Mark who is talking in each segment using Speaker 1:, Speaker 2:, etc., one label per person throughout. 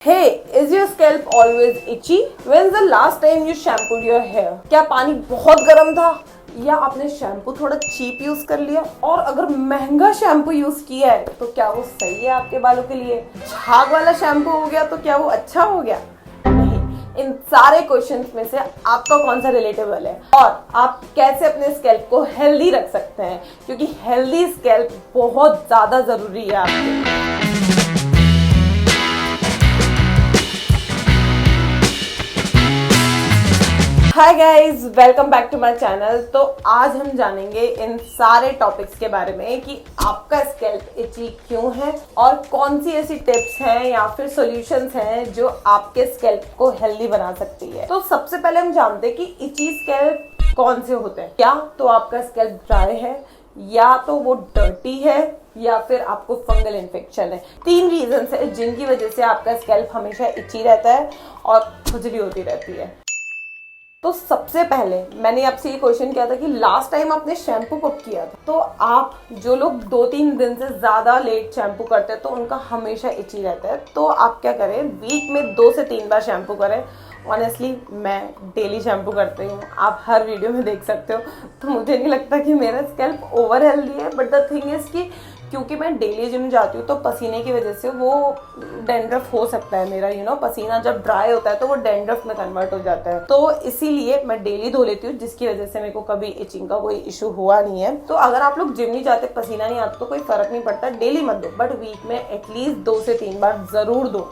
Speaker 1: Hey, is your scalp always itchy? When's the last time you shampooed your hair? क्या पानी बहुत गर्म था या आपने शैम्पू थोड़ा चीप यूज कर लिया? और अगर महंगा शैम्पू यूज किया है तो क्या वो सही है आपके बालों के लिए? झाग वाला शैम्पू हो गया तो क्या वो अच्छा हो गया? नहीं, इन सारे क्वेश्चंस में से आपका कौन सा रिलेटेबल है और आप कैसे अपने स्कैल्प को हेल्दी रख सकते हैं, क्योंकि हेल्दी स्कैल्प बहुत ज्यादा जरूरी है आपके लिए। Hi guys, welcome back to my channel. तो आज हम जानेंगे इन सारे टॉपिक्स के बारे में कि आपका स्कैल्प इची क्यों है और कौन सी ऐसी टिप्स हैं या फिर सॉल्यूशंस हैं जो आपके स्कैल्प को हेल्दी बना सकती है। तो सबसे पहले हम जानते हैं कि इची स्कैल्प कौन से होते हैं। क्या तो आपका स्कैल्प ड्राई है, या तो वो डर्टी है, या फिर आपको फंगल इन्फेक्शन है। 3 रीजन है जिनकी वजह से आपका स्कैल्प हमेशा इची रहता है और खुजली होती रहती है। तो सबसे पहले मैंने आपसे ये क्वेश्चन किया था कि लास्ट टाइम आपने शैम्पू कब किया था। तो आप जो लोग 2-3 दिन से ज्यादा लेट शैम्पू करते हैं तो उनका हमेशा इची रहता है। तो आप क्या करें, वीक में 2 से 3 बार शैम्पू करें। ऑनेस्टली मैं डेली शैम्पू करती हूँ, आप हर वीडियो में देख सकते हो। तो मुझे नहीं लगता कि मेरा स्कैल्प ओवर हेल्दी है, बट द थिंग इज कि क्योंकि मैं डेली जिम जाती हूँ तो पसीने की वजह से वो डेंड्रफ हो सकता है मेरा। पसीना जब ड्राई होता है तो वो डेंड्रफ में कन्वर्ट हो जाता है। तो इसीलिए मैं डेली धो लेती हूँ, जिसकी वजह से मेरे को कभी इचिंग का कोई इशू हुआ नहीं है। तो अगर आप लोग जिम नहीं जाते, पसीना नहीं आता तो कोई फर्क नहीं पड़ता, डेली मत दो, बट वीक में एटलीस्ट 2 से 3 बार जरूर दो।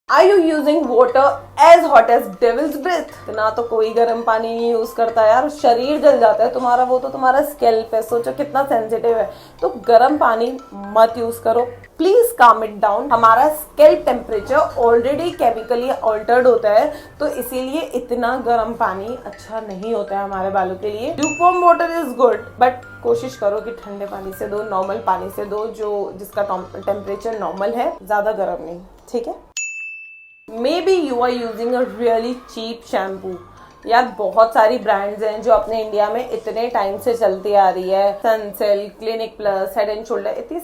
Speaker 1: Are you using water as hot as devil's breath? ना तो कोई गर्म पानी नहीं यूज करता यार, शरीर जल जाता है तुम्हारा। वो तो तुम्हारा स्कैल्प है, सोचो कितना सेंसिटिव है। तो गर्म पानी मत यूज करो, प्लीज काम इट डाउन। हमारा scalp temperature already chemically altered होता है, तो इसीलिए इतना गर्म पानी अच्छा नहीं होता है हमारे बालों के लिए। Lukewarm water is good, but कोशिश करो कि ठंडे पानी से दो, नॉर्मल पानी से दो, जिसका टेम्परेचर नॉर्मल है, ज्यादा गर्म नहीं, ठीक है। Maybe you are using a really cheap shampoo। यार बहुत सारी ब्रांड्स हैं जो अपने इंडिया में इतने टाइम से चलती आ रही है। Sunsilk, clinic plus, head and shoulder, इतनी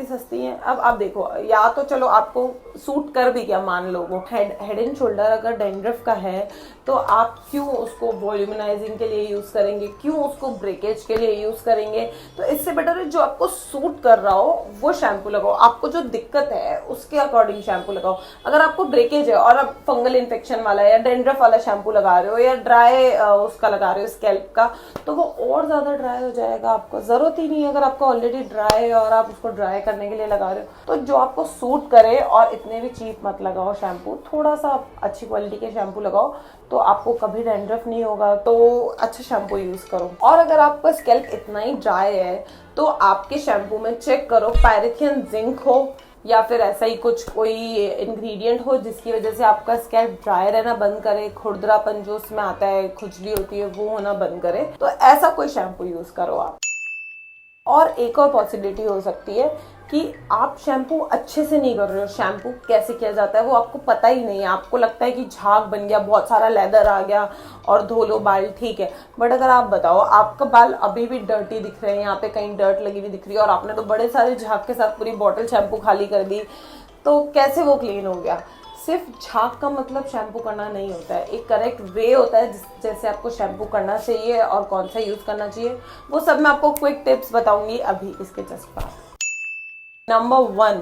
Speaker 1: सस्ती हैं। अब आप देखो, या तो चलो आपको सूट कर भी गया, मान लो वो हेड एंड शोल्डर अगर डेंड्रफ का है तो आप क्यों उसको वॉल्यूमनाइजिंग के लिए यूज करेंगे, क्यों उसको ब्रेकेज के लिए यूज करेंगे। तो इससे बेटर है जो आपको सूट कर रहा हो वो शैम्पू लगाओ, आपको जो दिक्कत है उसके अकॉर्डिंग शैम्पू लगाओ। अगर आपको ब्रेकेज है और आप फंगल इन्फेक्शन वाला या डेंड्रफ वाला शैम्पू लगा रहे हो या ड्राई उसका लगा रहे हो स्कैल्प का, तो वो और ज्यादा ड्राई हो जाएगा। आपको जरूरत ही नहीं है, अगर आपको ऑलरेडी ड्राई है और आप उसको ड्राई करने के लिए लगा रहे हो। तो जो आपको सूट करे, और इतने भी चीप मत लगाओ शैम्पू, थोड़ा सा अच्छी क्वालिटी के शैम्पू लगाओ तो आपको कभी डेंड्रफ नहीं होगा। तो अच्छा शैम्पू यूज करो। और अगर आपका स्कैल्प इतना ही ड्राई है तो आपके शैम्पू में चेक करो पायरेथियन जिंक हो या फिर ऐसा ही कुछ कोई इंग्रेडिएंट हो जिसकी वजह से आपका स्कैल्प ड्राई रहना बंद करे, खुरदरापन जो उसमें आता है, खुजली होती है, वो होना बंद करे। तो ऐसा कोई शैम्पू यूज करो आप। और एक और पॉसिबिलिटी हो सकती है कि आप शैम्पू अच्छे से नहीं कर रहे हो। शैम्पू कैसे किया जाता है वो आपको पता ही नहीं है। आपको लगता है कि झाग बन गया, बहुत सारा लेदर आ गया और धो लो बाल, ठीक है। बट अगर आप बताओ आपका बाल अभी भी डर्टी दिख रहे हैं, यहाँ पे कहीं डर्ट लगी हुई दिख रही है और आपने तो बड़े सारे झाग के साथ पूरी बॉटल शैम्पू खाली कर दी, तो कैसे वो क्लीन हो गया। सिर्फ झाग का मतलब शैम्पू करना नहीं होता है, एक करेक्ट वे होता है जैसे आपको शैम्पू करना चाहिए और कौन सा यूज करना चाहिए। वो सब मैं आपको क्विक टिप्स बताऊंगी अभी इसके जस्ट बाद। Number 1,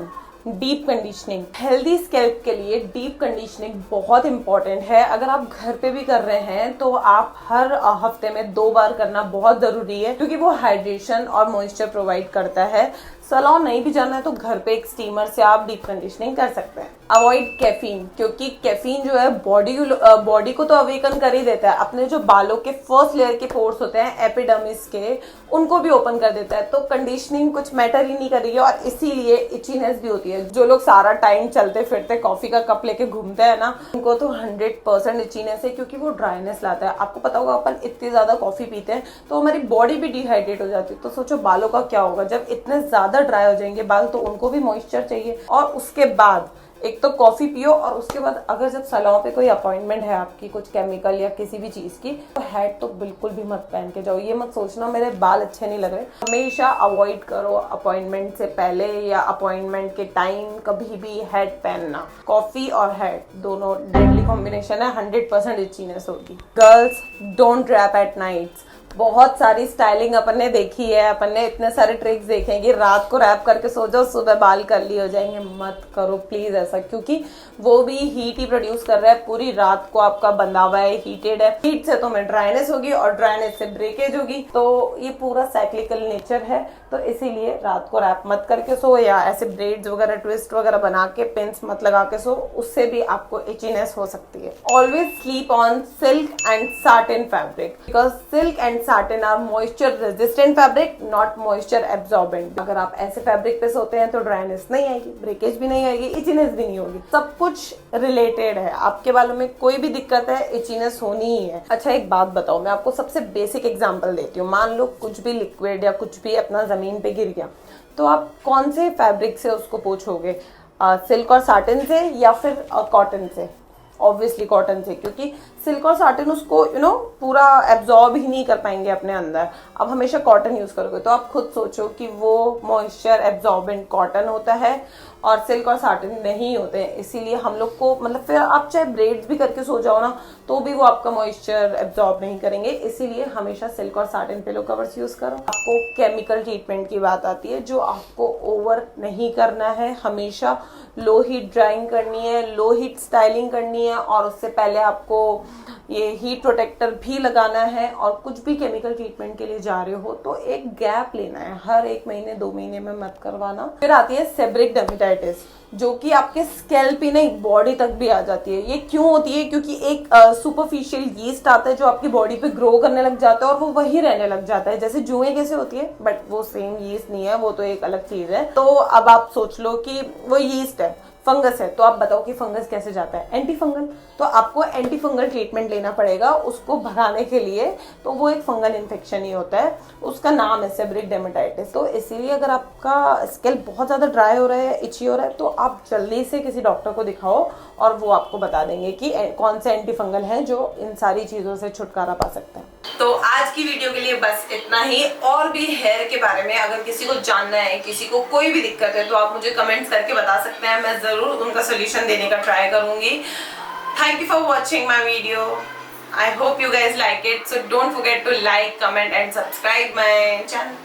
Speaker 1: deep conditioning. Healthy scalp के लिए डीप कंडीशनिंग बहुत इंपॉर्टेंट है। अगर आप घर पे भी कर रहे हैं तो आप हर हफ्ते में 2 बार करना बहुत जरूरी है, क्योंकि वो हाइड्रेशन और मॉइस्चर प्रोवाइड करता है। सैलून नहीं भी जाना है तो घर पे एक स्टीमर से आप डीप कंडीशनिंग कर सकते हैं। अवॉइड कैफीन, क्योंकि कैफीन जो है बॉडी को तो अवेकन कर ही देता है, अपने जो बालों के फर्स्ट लेयर के पोर्स होते हैं एपिडर्मिस के, उनको भी ओपन कर देता है। तो कंडीशनिंग कुछ मैटर ही नहीं कर रही है और इसीलिए इचीनेस भी होती है। जो लोग सारा टाइम चलते फिरते कॉफी का कप लेके घूमते हैं ना, उनको तो 100% इचीनेस है, क्योंकि वो ड्राइनेस लाता है। आपको पता होगा अपन इतनी ज्यादा कॉफी पीते हैं तो हमारी बॉडी भी डिहाइड्रेट हो जाती है। तो सोचो बालों का क्या होगा जब इतने ज्यादा ड्राई हो जाएंगे बाल, तो उनको भी मॉइस्चर चाहिए। और उसके बाद एक तो कॉफी पियो और उसके बाद अगर जब सैलून पे कोई अपॉइंटमेंट है आपकी कुछ केमिकल या किसी भी चीज की, तो हैट तो बिल्कुल भी मत पहन के जाओ। ये मत सोचना मेरे बाल अच्छे नहीं लग रहे। हमेशा अवॉइड करो अपॉइंटमेंट से पहले या अपॉइंटमेंट के टाइम कभी भी हैट पहनना। कॉफी और हैट दोनों डेडली कॉम्बिनेशन है, 100% इचीनेस होगी। Girls don't wrap at nights. बहुत सारी स्टाइलिंग अपन ने देखी है, अपन ने इतने सारे ट्रिक्स देखे हैं कि रात को रैप करके सो जाओ, सुबह बाल कर्ली हो जाएंगे। मत करो प्लीज ऐसा, क्योंकि वो भी हीट ही प्रोड्यूस कर रहा है, पूरी रात को आपका बंधा हुआ है, हीटेड है। हीट से तुम्हें ड्राइनेस होगी और ड्राइनेस से ब्रेकेज होगी, तो ये पूरा साइक्लिकल नेचर है। तो इसीलिए रात को रैप मत करके सो, या ऐसे ब्रेड्स वगैरह ट्विस्ट वगैरह बना के पिंस मत लगा के सो, उससे भी आपको इचीनेस हो सकती है। Always sleep on silk and satin fabric, because silk and satin are moisture resistant fabric, not moisture absorbent. अगर आप ऐसे फैब्रिक पे सोते हैं तो ड्राइनेस नहीं आएगी, ब्रेकेज भी नहीं आएगी, इचीनेस भी नहीं होगी। सब कुछ रिलेटेड है। आपके बालों में कोई भी दिक्कत है, इचीनेस होनी ही है। अच्छा एक बात बताओ, मैं आपको सबसे बेसिक एग्जांपल देती हूँ। मान लो कुछ भी लिक्विड या कुछ भी अपना जमीन पे गिर गया, तो आप कौन से फैब्रिक से उसको पोंछोगे? सिल्क और साटिन से या फिर कॉटन से? ऑब्वियसली कॉटन से, क्योंकि सिल्क और साटिन उसको पूरा एब्जॉर्ब ही नहीं कर पाएंगे अपने अंदर। अब हमेशा कॉटन यूज करोगे तो आप खुद सोचो कि वो मॉइस्चर एब्जॉर्बेंट कॉटन होता है और सिल्क और साटिन नहीं होते हैं। इसीलिए हम लोग को मतलब फिर आप चाहे ब्रेड्स भी करके सो जाओ ना, तो भी वो आपका मॉइस्चर एब्जॉर्ब नहीं करेंगे। इसीलिए हमेशा सिल्क और साटिन पिलो कवर्स यूज करो। आपको केमिकल ट्रीटमेंट की बात आती है, जो आपको ओवर नहीं करना है। हमेशा लो हीट ड्राइंग करनी है, लो हीट स्टाइलिंग करनी है, और उससे पहले आपको ये हीट प्रोटेक्टर भी लगाना है। और कुछ भी केमिकल ट्रीटमेंट के लिए जा रहे हो तो एक गैप लेना है, हर 1 महीने 2 महीने में मत करवाना। फिर आती है सेबरिक डर्मेटाइटिस, जो कि आपके स्कैल्प ही नहीं बॉडी तक भी आ जाती है। ये क्यों होती है? क्योंकि एक सुपरफिशियल यीस्ट आता है जो आपकी बॉडी पे ग्रो करने लग जाता है और वो वही रहने लग जाता है, जैसे जुएं कैसे होती है, बट वो सेम यीस्ट नहीं है, वो तो एक अलग चीज है। तो अब आप सोच लो कि वो यीस्ट है, फंगस है, तो आप बताओ कि फंगस कैसे जाता है? Anti fungal. तो आपको एंटी फंगल ट्रीटमेंट लेना पड़ेगा उसको भगाने के लिए। तो वो एक फंगल इन्फेक्शन ही होता है, उसका नाम है सेबरिक डर्मेटाइटिस। तो इसीलिए अगर आपका स्कैल्प बहुत ज्यादा ड्राई हो रहा है, इची हो रहा है, तो आप जल्दी से किसी डॉक्टर को दिखाओ और वो आपको बता देंगे कि कौन से एंटी फंगल है जो इन सारी चीजों से छुटकारा पा सकता है। तो आज की वीडियो के लिए बस इतना ही। और भी हेयर के बारे में अगर किसी को जानना है, किसी को कोई भी दिक्कत है, तो आप मुझे कमेंट्स करके बता सकते हैं, मैं जरूर उनका सोल्यूशन देने का ट्राई करूंगी। Thank you for watching my video. I hope you guys like it. So don't forget to like, comment and subscribe my channel.